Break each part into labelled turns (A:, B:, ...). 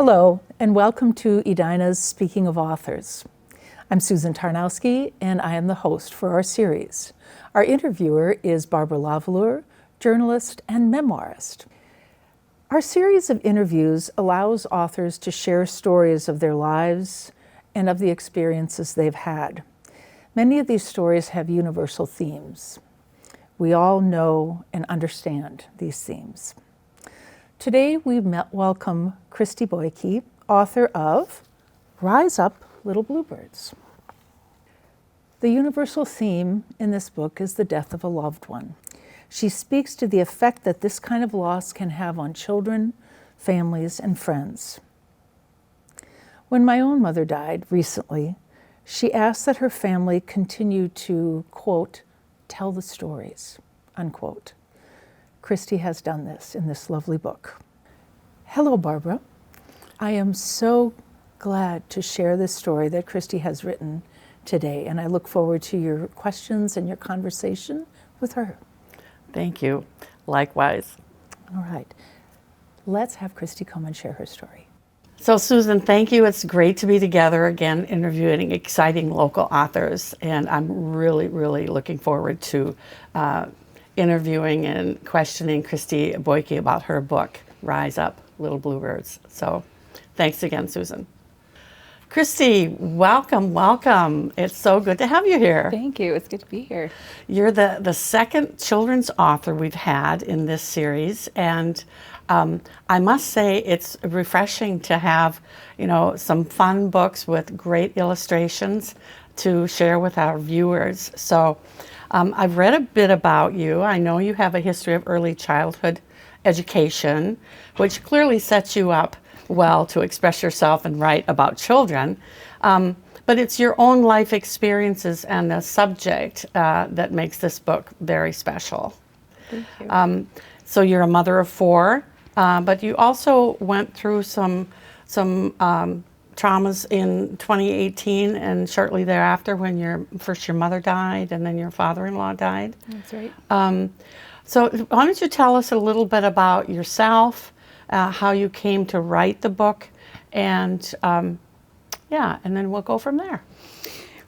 A: Hello, and welcome to Edina's Speaking of Authors. I'm Susan Tarnowski, and I am the host for our series. Our interviewer is Barbara Lavaleur, journalist and memoirist. Our series of interviews allows authors to share stories of their lives and of the experiences they've had. Many of these stories have universal themes. We all know and understand these themes. Today we welcome Kristy Boike, author of Rise Up, Little Bluebirds. The universal theme in this book is the death of a loved one. She speaks to the effect that this kind of loss can have on children, families, and friends. When my own mother died recently, she asked that her family continue to, quote, tell the stories, unquote. Kristy has done this in this lovely book. Hello, Barbara. I am so glad to share this story that Kristy has written today, and I look forward to your questions and your conversation with her.
B: Thank you. Likewise.
A: All right. Let's have Kristy come and share her story.
B: So Susan, thank you. It's great to be together again, interviewing exciting local authors, and I'm really, really looking forward to interviewing and questioning Kristy Boike about her book, Rise Up, Little Bluebirds. So thanks again, Susan. Kristy, welcome, welcome. It's so good to have you here.
C: Thank you. It's good to be here.
B: You're the second children's author we've had in this series, and I must say it's refreshing to have, some fun books with great illustrations to share with our viewers. So I've read a bit about you. I know you have a history of early childhood education, which clearly sets you up well to express yourself and write about children. But it's your own life experiences and the subject that makes this book very special.
C: Thank you.
B: So you're a mother of 4, but you also went through some traumas in 2018 and shortly thereafter when your mother died and then your father-in-law died.
C: That's right.
B: So why don't you tell us a little bit about yourself, how you came to write the book, and and then we'll go from there.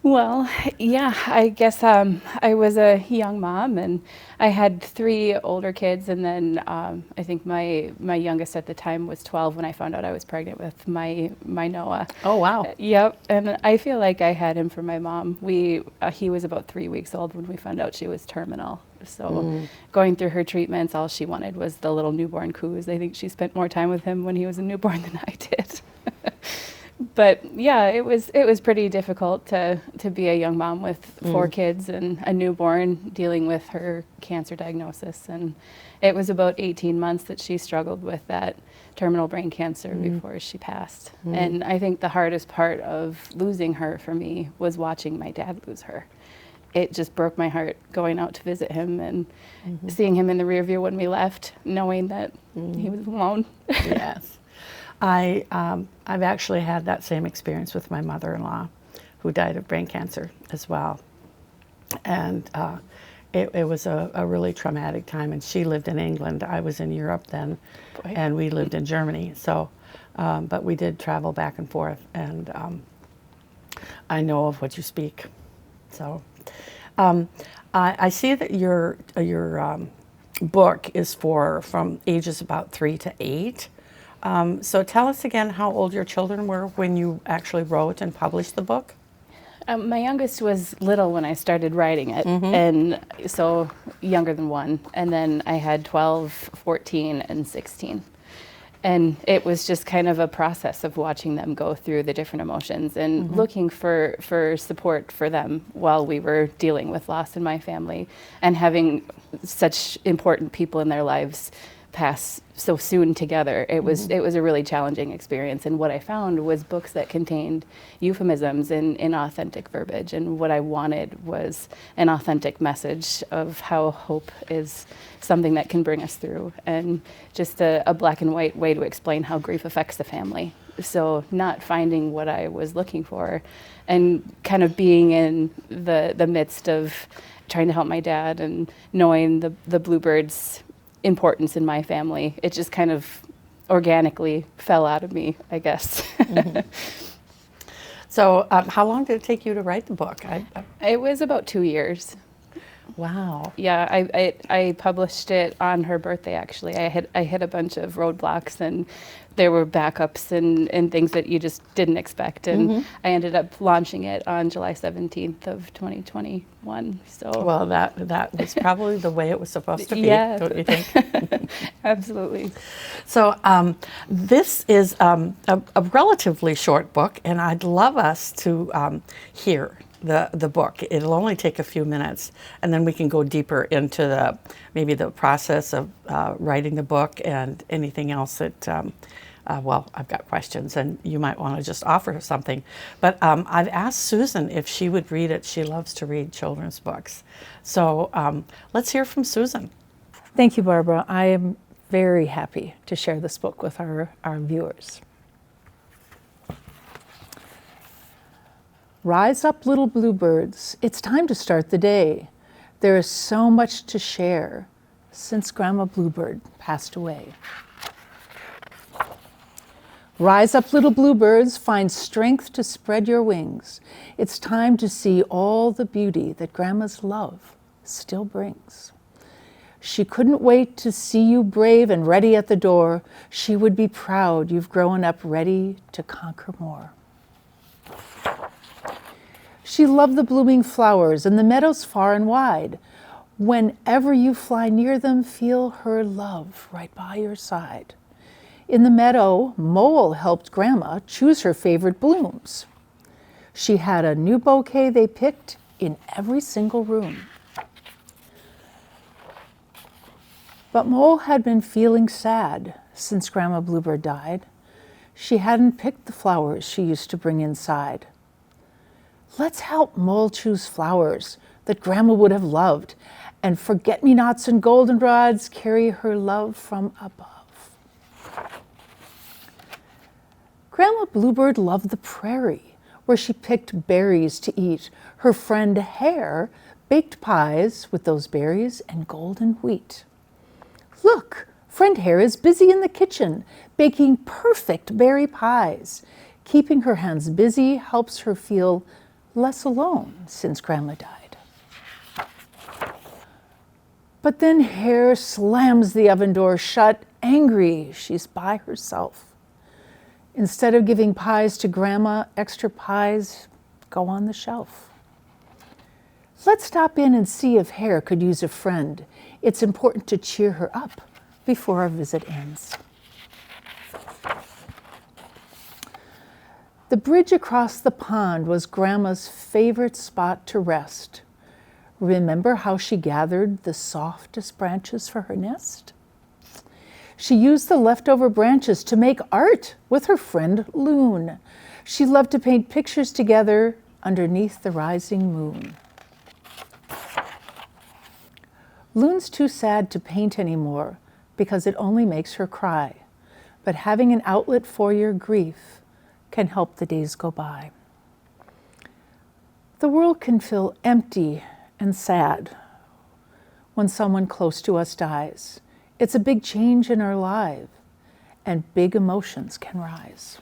C: Well, yeah, I guess I was a young mom, and I had 3 older kids, and then I think my youngest at the time was 12 when I found out I was pregnant with my Noah.
B: Oh, wow.
C: Yep, and I feel like I had him for my mom. He was about 3 weeks old when we found out she was terminal. So going through her treatments, all she wanted was the little newborn coos. I think she spent more time with him when he was a newborn than I did. But yeah, it was pretty difficult to be a young mom with 4 kids and a newborn dealing with her cancer diagnosis. And it was about 18 months that she struggled with that terminal brain cancer before she passed. And I think the hardest part of losing her for me was watching my dad lose her. It just broke my heart going out to visit him and seeing him in the rear view when we left, knowing that he was alone.
B: Yes. I've actually had that same experience with my mother-in-law, who died of brain cancer as well. And it was a really traumatic time. And she lived in England. I was in Europe then, and we lived in Germany. So, but we did travel back and forth, and I know of what you speak. So, I see that your book is from ages about 3 to 8. So tell us again how old your children were when you actually wrote and published the book.
C: My youngest was little when I started writing it, and so younger than 1. And then I had 12, 14, and 16. And it was just kind of a process of watching them go through the different emotions and looking for support for them while we were dealing with loss in my family and having such important people in their lives pass so soon together. It was a really challenging experience, and what I found was books that contained euphemisms and inauthentic verbiage, and what I wanted was an authentic message of how hope is something that can bring us through, and just a black and white way to explain how grief affects the family. So not finding what I was looking for and kind of being in the midst of trying to help my dad and knowing the bluebirds importance in my family, it just kind of organically fell out of me, I guess.
B: So how long did it take you to write the book?
C: It was about 2 years.
B: Wow.
C: Yeah, I published it on her birthday, actually. I hit a bunch of roadblocks, and there were backups and things that you just didn't expect. And I ended up launching it on July 17th of 2021. So
B: Well, that was probably the way it was supposed to be,
C: Yeah.
B: don't you think?
C: Absolutely.
B: So this is a relatively short book, and I'd love us to hear the book. It'll only take a few minutes, and then we can go deeper into maybe the process of writing the book and anything else that, well, I've got questions, and you might want to just offer something. But I've asked Susan if she would read it. She loves to read children's books. So let's hear from Susan.
A: Thank you, Barbara. I am very happy to share this book with our viewers. Rise up, little bluebirds. It's time to start the day. There is so much to share since Grandma Bluebird passed away. Rise up, little bluebirds. Find strength to spread your wings. It's time to see all the beauty that Grandma's love still brings. She couldn't wait to see you brave and ready at the door. She would be proud you've grown up ready to conquer more. She loved the blooming flowers and the meadows far and wide. Whenever you fly near them, feel her love right by your side. In the meadow, Mole helped Grandma choose her favorite blooms. She had a new bouquet they picked in every single room. But Mole had been feeling sad since Grandma Bluebird died. She hadn't picked the flowers she used to bring inside. Let's help Mole choose flowers that Grandma would have loved, and forget-me-nots and goldenrods carry her love from above. Grandma Bluebird loved the prairie, where she picked berries to eat. Her friend Hare baked pies with those berries and golden wheat. Look, friend Hare is busy in the kitchen, baking perfect berry pies. Keeping her hands busy helps her feel less alone since Grandma died. But then Hare slams the oven door shut, angry she's by herself. Instead of giving pies to Grandma, extra pies go on the shelf. Let's stop in and see if Hare could use a friend. It's important to cheer her up before our visit ends. The bridge across the pond was Grandma's favorite spot to rest. Remember how she gathered the softest branches for her nest? She used the leftover branches to make art with her friend Loon. She loved to paint pictures together underneath the rising moon. Loon's too sad to paint anymore because it only makes her cry. But having an outlet for your grief can help the days go by. The world can feel empty and sad when someone close to us dies. It's a big change in our life, and big emotions can rise.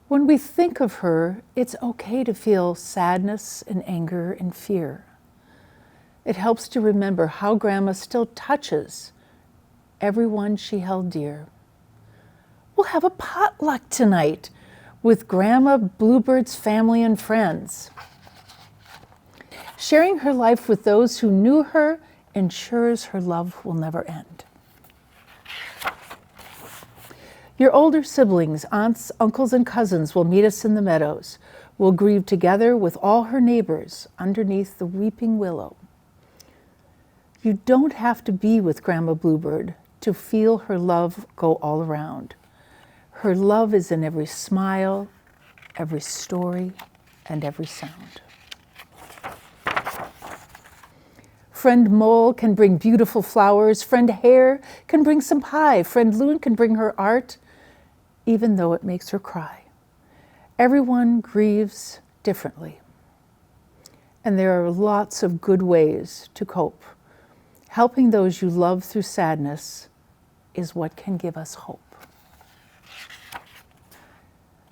A: When we think of her, it's okay to feel sadness and anger and fear. It helps to remember how Grandma still touches everyone she held dear. We'll have a potluck tonight with Grandma Bluebird's family and friends. Sharing her life with those who knew her ensures her love will never end. Your older siblings, aunts, uncles, and cousins will meet us in the meadows. We'll grieve together with all her neighbors underneath the weeping willow. You don't have to be with Grandma Bluebird to feel her love go all around. Her love is in every smile, every story, and every sound. Friend Mole can bring beautiful flowers. Friend Hare can bring some pie. Friend Loon can bring her art, even though it makes her cry. Everyone grieves differently. And there are lots of good ways to cope. Helping those you love through sadness is what can give us hope.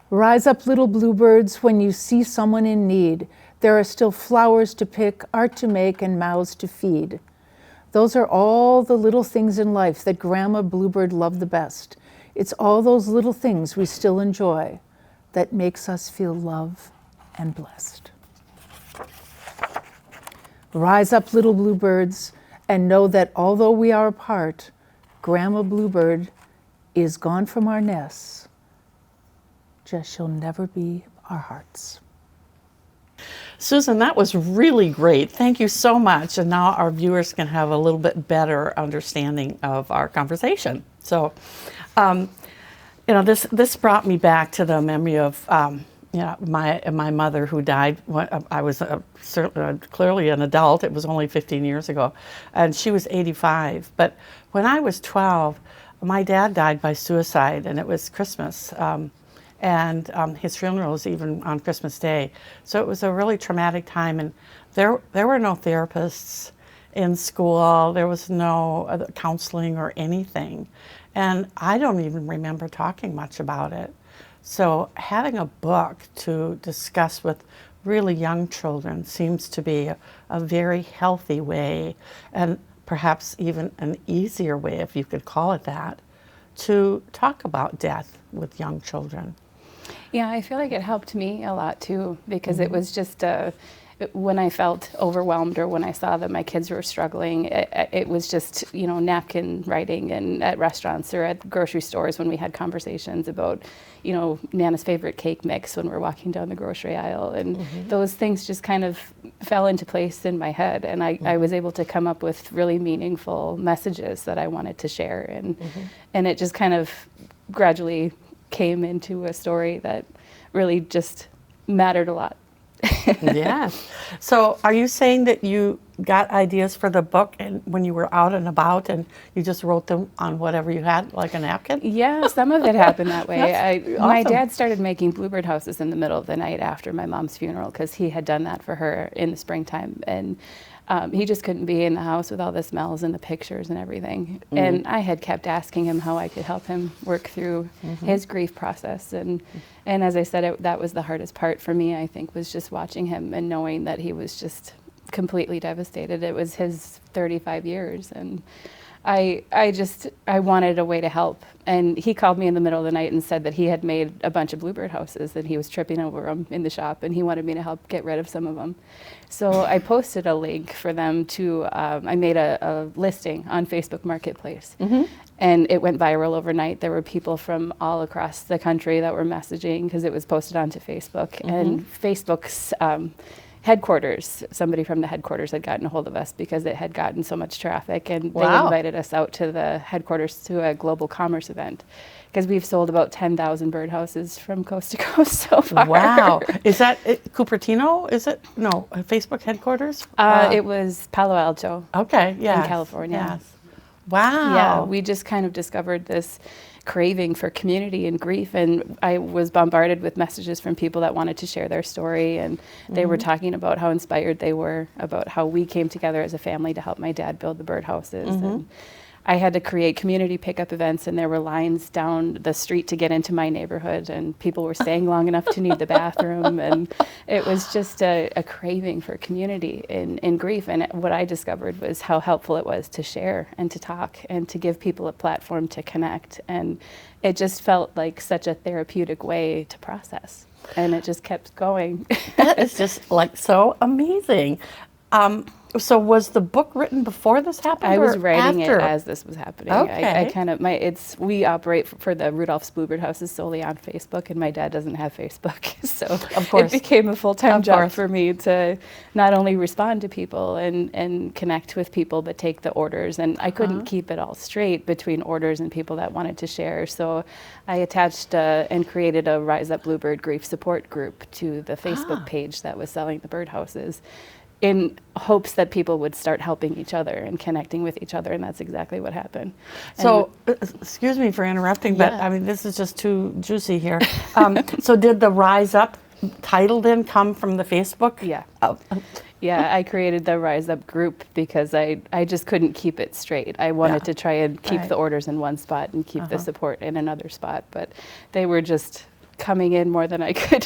A: Rise up, little bluebirds, when you see someone in need. There are still flowers to pick, art to make, and mouths to feed. Those are all the little things in life that Grandma Bluebird loved the best. It's all those little things we still enjoy that makes us feel love and blessed. Rise up, little bluebirds, and know that although we are apart, Grandma Bluebird is gone from our nests, just she'll never be our hearts.
B: Susan, that was really great. Thank you so much. And now our viewers can have a little bit better understanding of our conversation. So, this brought me back to the memory of, my mother who died when I was clearly an adult. It was only 15 years ago, and she was 85. But when I was 12, my dad died by suicide, and it was Christmas. And his funeral was even on Christmas Day. So it was a really traumatic time, and there were no therapists in school. There was no counseling or anything. And I don't even remember talking much about it. So having a book to discuss with really young children seems to be a very healthy way, and perhaps even an easier way, if you could call it that, to talk about death with young children.
C: Yeah, I feel like it helped me a lot too, because it was just when I felt overwhelmed or when I saw that my kids were struggling, it was just, napkin writing and at restaurants or at grocery stores when we had conversations about, Nana's favorite cake mix when we're walking down the grocery aisle. And those things just kind of fell into place in my head. And I was able to come up with really meaningful messages that I wanted to share. And it just kind of gradually came into a story that really just mattered a lot.
B: Yes. So are you saying that you got ideas for the book and when you were out and about and you just wrote them on whatever you had, like a napkin?
C: Yeah, some of it happened that way.
B: That's
C: My
B: awesome.
C: dad started making bluebird houses in the middle of the night after my mom's funeral because he had done that for her in the springtime. And he just couldn't be in the house with all the smells and the pictures and everything. And I had kept asking him how I could help him work through his grief process. And as I said, that was the hardest part for me, I think, was just watching him and knowing that he was just completely devastated. It was his 35 years. And I wanted a way to help. And he called me in the middle of the night and said that he had made a bunch of bluebird houses, that he was tripping over them in the shop, and he wanted me to help get rid of some of them. So I posted a link for them to, I made a listing on Facebook Marketplace. And it went viral overnight. There were people from all across the country that were messaging because it was posted onto Facebook. And Facebook's headquarters, somebody from the headquarters had gotten a hold of us because it had gotten so much traffic, and they invited us out to the headquarters to a global commerce event because we've sold about 10,000 birdhouses from coast to coast so far.
B: Wow. Is that Cupertino? Is it? No, Facebook headquarters?
C: It was Palo Alto.
B: Okay, yeah.
C: In California.
B: Yes. Wow.
C: Yeah, we just kind of discovered this craving for community and grief, and I was bombarded with messages from people that wanted to share their story, and they were talking about how inspired they were about how we came together as a family to help my dad build the birdhouses. And I had to create community pickup events, and there were lines down the street to get into my neighborhood, and people were staying long enough to need the bathroom, and it was just a craving for community in grief. And what I discovered was how helpful it was to share and to talk and to give people a platform to connect, and it just felt like such a therapeutic way to process, and it just kept going.
B: That is just like so amazing. So was the book written before this happened?
C: I was
B: or
C: writing
B: after?
C: it as this was happening.
B: Okay.
C: I kind of we operate for the Rudolph's Bluebird houses solely on Facebook, and my dad doesn't have Facebook, so
B: Of course.
C: it became a full-time
B: Of
C: job
B: course.
C: for me to not only respond to people and connect with people, but take the orders. And I couldn't keep it all straight between orders and people that wanted to share, so I attached and created a Rise Up Bluebird grief support group to the Facebook page that was selling the birdhouses, in hopes that people would start helping each other and connecting with each other, and that's exactly what happened.
B: So, excuse me for interrupting, but
C: Yeah.
B: I mean, this is just too juicy here. So did the Rise Up title then come from the Facebook?
C: Yeah. Yeah, I created the Rise Up group because I just couldn't keep it straight. I wanted to try and keep
B: Right.
C: the orders in one spot and keep the support in another spot, but they were just coming in more than I could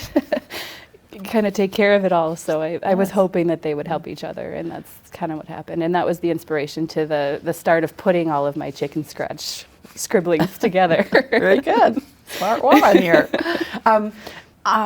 C: kind of take care of it all. So I was hoping that they would help each other, and that's kind of what happened. And that was the inspiration to the start of putting all of my chicken scratch scribblings together.
B: Very good. Smart woman here.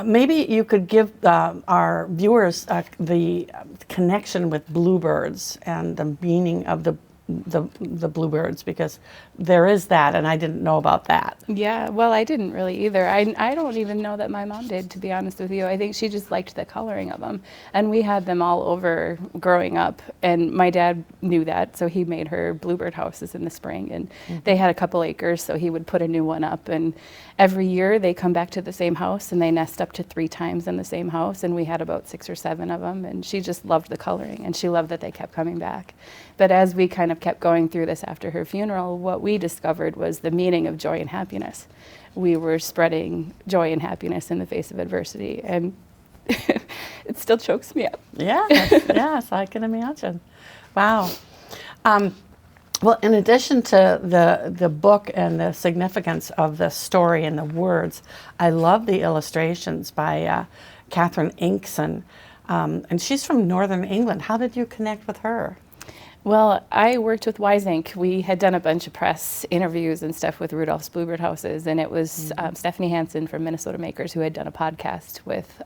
B: Maybe you could give our viewers the connection with bluebirds and the meaning of the bluebirds, because there is that, and I didn't know about that.
C: Yeah, well, I didn't really either. I don't even know that my mom did, to be honest with you. I think she just liked the coloring of them. And we had them all over growing up. And my dad knew that, so he made her bluebird houses in the spring. And they had a couple acres, so he would put a new one up. And every year they come back to the same house, and they nest up to 3 times in the same house. And we had about 6 or 7 of them. And she just loved the coloring, and she loved that they kept coming back. But as we kind of kept going through this after her funeral, what we discovered was the meaning of joy and happiness. We were spreading joy and happiness in the face of adversity, and it still chokes me up.
B: Yes, yes, I can imagine. Wow. Well, in addition to the book and the significance of the story and the words, I love the illustrations by Katherine Inkson, and she's from Northern England. How did you connect with her?
C: Well, I worked with Wise Inc. We had done a bunch of press interviews and stuff with Rudolph's Bluebird Houses, and it was Stephanie Hansen from Minnesota Makers who had done a podcast with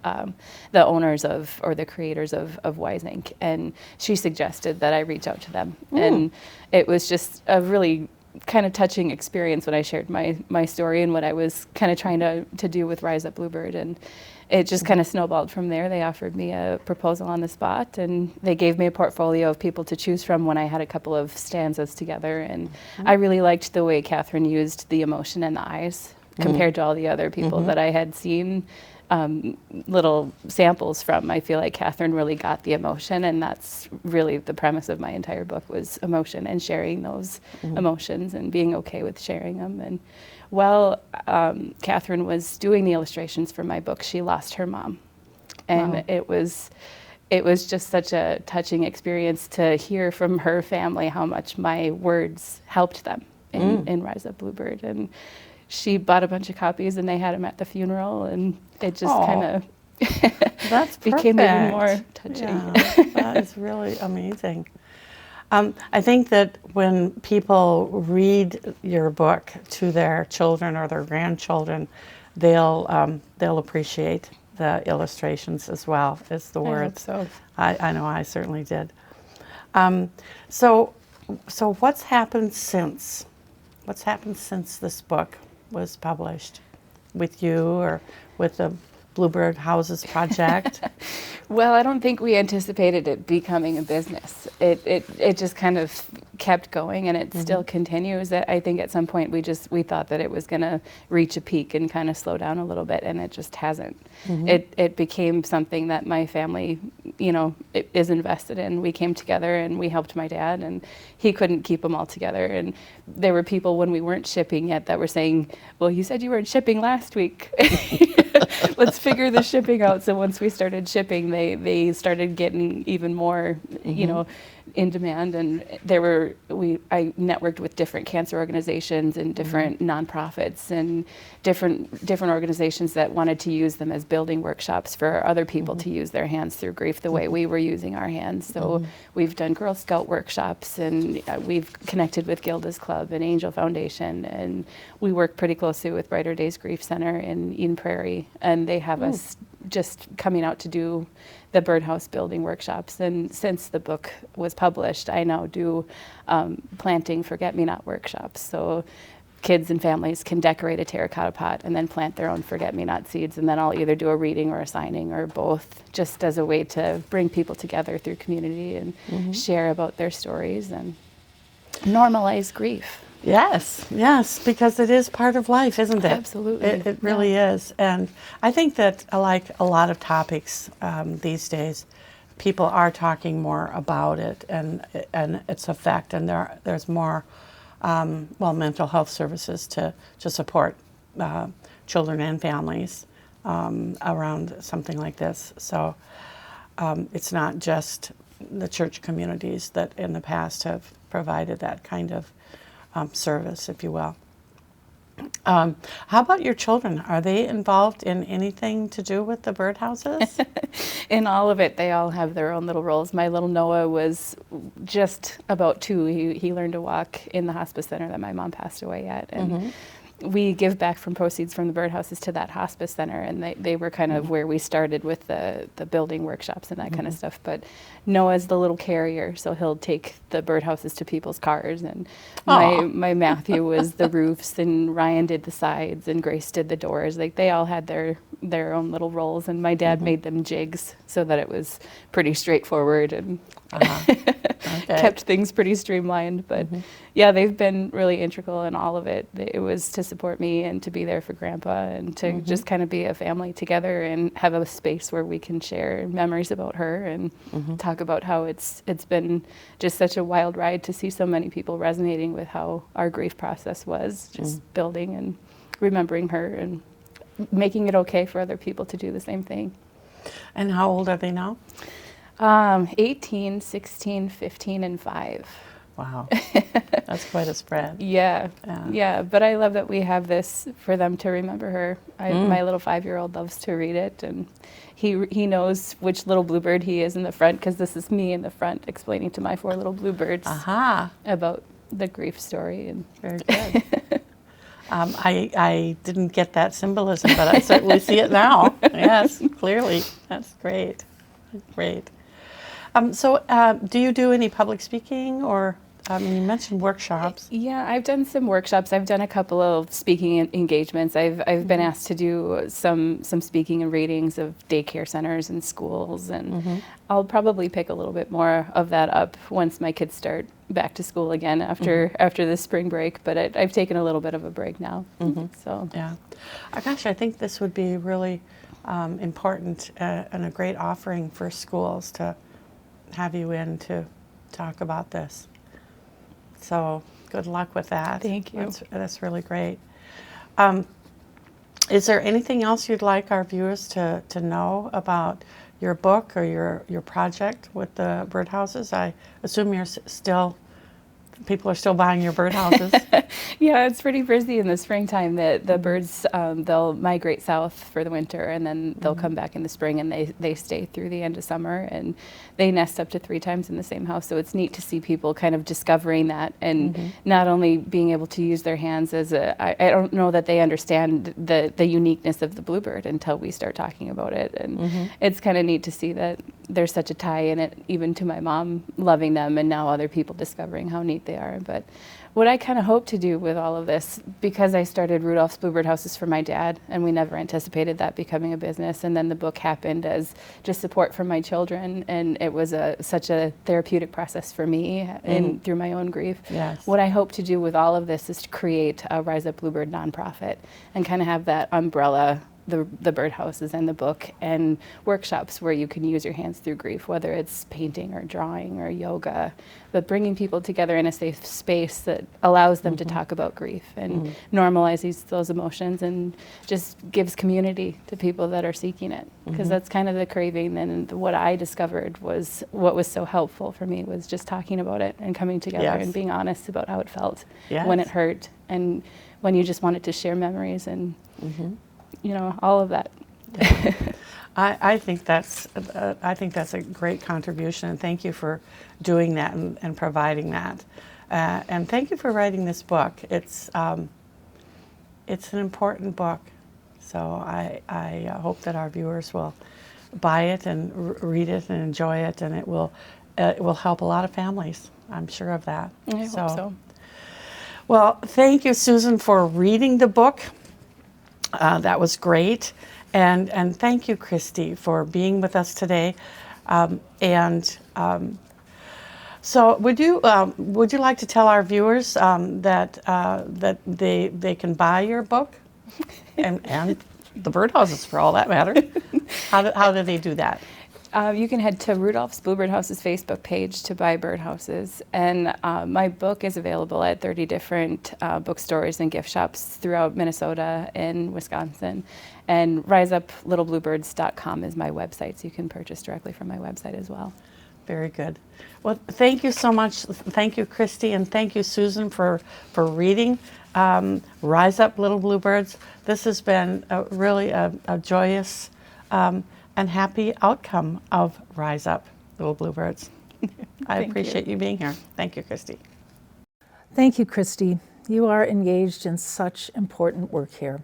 C: the owners of, or the creators of Wise Inc. And she suggested that I reach out to them. And it was just a really kind of touching experience when I shared my story and what I was kind of trying to do with Rise Up Bluebird. And it just kind of snowballed from there. They offered me a proposal on the spot, and they gave me a portfolio of people to choose from when I had a couple of stanzas together. And I really liked the way Katherine used the emotion in the eyes compared to all the other people that I had seen little samples from. I feel like Katherine really got the emotion, and that's really the premise of my entire book, was emotion and sharing those emotions and being okay with sharing them. And while Katherine was doing the illustrations for my book, she lost her mom. And it was just such a touching experience to hear from her family how much my words helped them in Rise Up Bluebird. And she bought a bunch of copies, and they had them at the funeral, and it just kind of became even more touching.
B: Yeah, that is really amazing. I think that when people read your book to their children or their grandchildren, they'll appreciate the illustrations as well as the words.
C: I hope so.
B: I know I certainly did. So what's happened since? What's happened since this book was published with you or with the Bluebird Houses project?
C: Well, I don't think we anticipated it becoming a business. It just kind of kept going, and it still continues. I think at some point we thought that it was going to reach a peak and kind of slow down a little bit, and it just hasn't. It became something that my family, is invested in. We came together and we helped my dad, and he couldn't keep them all together. And there were people when we weren't shipping yet that were saying, "Well, you said you weren't shipping last week. Let's figure the shipping out." So once we started shipping, they started getting even more, in demand. And I networked with different cancer organizations and different nonprofits and different organizations that wanted to use them as building workshops for other people to use their hands through grief the way we were using our hands. So we've done Girl Scout workshops, and we've connected with Gilda's Club and Angel Foundation, and we work pretty closely with Brighter Days Grief Center in Eden Prairie, and they have us just coming out to do the birdhouse building workshops. And since the book was published, I now do planting forget-me-not workshops. So kids and families can decorate a terracotta pot and then plant their own forget-me-not seeds, and then I'll either do a reading or a signing or both, just as a way to bring people together through community and share about their stories and normalize grief.
B: Yes, because it is part of life, isn't it?
C: Absolutely.
B: It really is. And I think that, like a lot of topics these days, people are talking more about it and its effect, and there's more mental health services to support children and families around something like this. So it's not just the church communities that in the past have provided that kind of service, if you will. How about your children? Are they involved in anything to do with the birdhouses?
C: In all of it, they all have their own little roles. My little Noah was just about 2. He learned to walk in the hospice center that my mom passed away at. And we give back from proceeds from the birdhouses to that hospice center, and they were kind of where we started with the building workshops and that kind of stuff. But Noah's the little carrier, so he'll take the birdhouses to people's cars, and my Matthew was the roofs, and Ryan did the sides, and Grace did the doors. Like, they all had their own little roles, and my dad made them jigs so that it was pretty straightforward and kept things pretty streamlined. But yeah, they've been really integral in all of it. It was to support me and to be there for Grandpa, and to just kind of be a family together and have a space where we can share memories about her and talk about how it's been just such a wild ride to see so many people resonating with how our grief process was, just building and remembering her and making it okay for other people to do the same thing.
B: And how old are they now?
C: 18, 16, 15, and 5.
B: Wow, that's quite a spread.
C: Yeah, but I love that we have this for them to remember her. My little 5-year-old loves to read it, and he knows which little bluebird he is in the front, because this is me in the front explaining to my 4 little bluebirds about the grief story. And
B: very good. I didn't get that symbolism, but I certainly see it now. Yes, clearly. That's great. Great. So do you do any public speaking, or you mentioned workshops?
C: Yeah, I've done some workshops. I've done a couple of speaking engagements. I've been asked to do some speaking and readings of daycare centers and schools, and I'll probably pick a little bit more of that up once my kids start back to school again after the spring break. But I've taken a little bit of a break now. So
B: yeah, gosh, I think this would be really important and a great offering for schools to have you in to talk about this. So good luck with that.
C: Thank you.
B: That's really great. Is there anything else you'd like our viewers to know about your book or your project with the birdhouses? I assume people are still buying your birdhouses.
C: Yeah, it's pretty busy in the springtime. The birds, they'll migrate south for the winter, and then they'll come back in the spring, and they stay through the end of summer, and they nest up to 3 times in the same house. So it's neat to see people kind of discovering that, and not only being able to use their hands as I don't know that they understand the uniqueness of the bluebird until we start talking about it. And it's kind of neat to see that there's such a tie in it, even to my mom loving them, and now other people discovering how neat they are. But what I kind of hope to do with all of this, because I started Rudolph's Bluebird Houses for my dad, and we never anticipated that becoming a business, and then the book happened as just support for my children, and it was such a therapeutic process for me through my own grief.
B: Yes.
C: What I hope to do with all of this is to create a Rise Up Bluebird nonprofit and kind of have that umbrella, the birdhouses and the book, and workshops where you can use your hands through grief, whether it's painting or drawing or yoga, but bringing people together in a safe space that allows them to talk about grief and normalizes those emotions and just gives community to people that are seeking it. Because that's kind of the craving, and what I discovered was what was so helpful for me was just talking about it and coming together and being honest about how it felt when it hurt, and when you just wanted to share memories and all of that.
B: I think that's a great contribution, and thank you for doing that and providing that. And thank you for writing this book. It's an important book, so I hope that our viewers will buy it and read it and enjoy it, and it will help a lot of families. I'm sure of that.
C: I hope so.
B: Well, thank you, Susan, for reading the book. That was great, and thank you, Kristy, for being with us today. So, would you like to tell our viewers that they can buy your book, and the birdhouses, for all that matter? How do they do that?
C: You can head to Rudolph's Bluebird House's Facebook page to buy birdhouses. And my book is available at 30 different bookstores and gift shops throughout Minnesota and Wisconsin. And riseuplittlebluebirds.com is my website, so you can purchase directly from my website as well.
B: Very good. Well, thank you so much. Thank you, Kristy, and thank you, Susan, for reading Rise Up, Little Bluebirds. This has been really a joyous and happy outcome of Rise Up, Little Bluebirds. I appreciate you being here. Thank you, Kristy.
A: Thank you, Kristy. You are engaged in such important work here.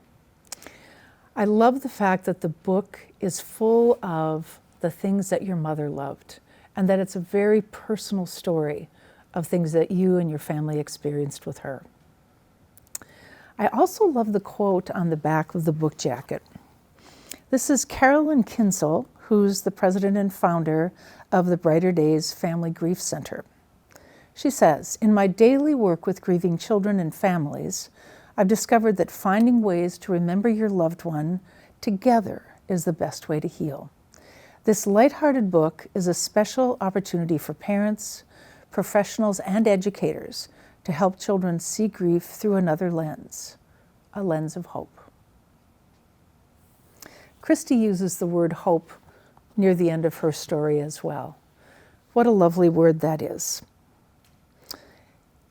A: I love the fact that the book is full of the things that your mother loved, and that it's a very personal story of things that you and your family experienced with her. I also love the quote on the back of the book jacket. This is Katherine Inkson, who's the president and founder of the Brighter Days Family Grief Center. She says, "In my daily work with grieving children and families, I've discovered that finding ways to remember your loved one together is the best way to heal. This lighthearted book is a special opportunity for parents, professionals, and educators to help children see grief through another lens, a lens of hope." Kristy uses the word hope near the end of her story as well. What a lovely word that is,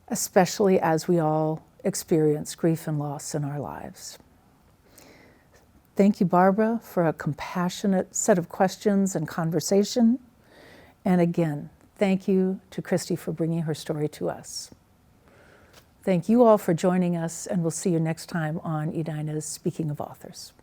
A: especially as we all experience grief and loss in our lives. Thank you, Barbara, for a compassionate set of questions and conversation. And again, thank you to Kristy for bringing her story to us. Thank you all for joining us, and we'll see you next time on Edina's Speaking of Authors.